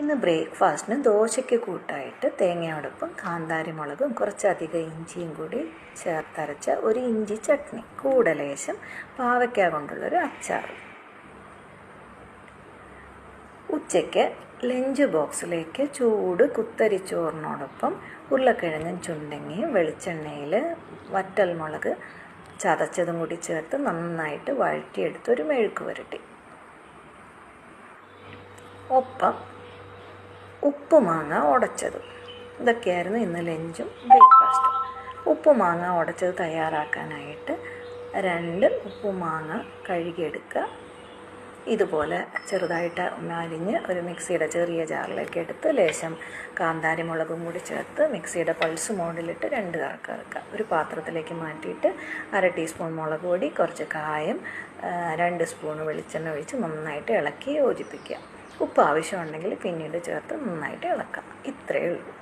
ഇന്ന് ബ്രേക്ക്ഫാസ്റ്റിന് ദോശയ്ക്ക് കൂട്ടായിട്ട് തേങ്ങയോടൊപ്പം കാന്താരി മുളകും കുറച്ചധികം ഇഞ്ചിയും കൂടി ചേർത്തരച്ച ഒരു ഇഞ്ചി ചട്നി, കൂടെ ലേശം പാവയ്ക്ക കൊണ്ടുള്ളൊരു അച്ചാർ. ഉച്ചയ്ക്ക് ലഞ്ച് ബോക്സിലേക്ക് ചൂട് കുത്തരിച്ചോറിനോടൊപ്പം ഉരുളക്കിഴങ്ങും ചുണ്ടങ്ങയും വെളിച്ചെണ്ണയിൽ വറ്റൽമുളക് ചതച്ചതും കൂടി ചേർത്ത് നന്നായിട്ട് വഴറ്റിയെടുത്തൊരു മെഴുക്ക് പുരട്ടി. ഒപ്പം ഉപ്പുമാങ്ങ ഉടച്ചത്. ഇതൊക്കെയായിരുന്നു ഇന്ന് ലഞ്ചും ബ്രേക്ക്ഫാസ്റ്റും. ഉപ്പുമാങ്ങ ഉടച്ചത് തയ്യാറാക്കാനായിട്ട് 2 ഉപ്പുമാങ്ങ കഴുകിയെടുക്കുക. ഇതുപോലെ ചെറുതായിട്ട് അരിഞ്ഞ് ഒരു മിക്സിയുടെ ചെറിയ ജാറിലേക്ക് എടുത്ത് ലേശം കാന്താരി മുളകും കൂടി ചേർത്ത് മിക്സിയുടെ പൾസ് മോഡിലിട്ട് 2 കറക്ക് കറക്കുക. ഒരു പാത്രത്തിലേക്ക് മാറ്റിയിട്ട് 1/2 ടീസ്പൂൺ മുളക് പൊടി, കുറച്ച് കായം, 2 സ്പൂൺ വെളിച്ചെണ്ണ ഒഴിച്ച് നന്നായിട്ട് ഇളക്കി യോജിപ്പിക്കുക. ഉപ്പ് ആവശ്യമുണ്ടെങ്കിൽ പിന്നീട് ചേർത്ത് നന്നായിട്ട് ഇളക്കാം. ഇത്രയേ ഉള്ളൂ.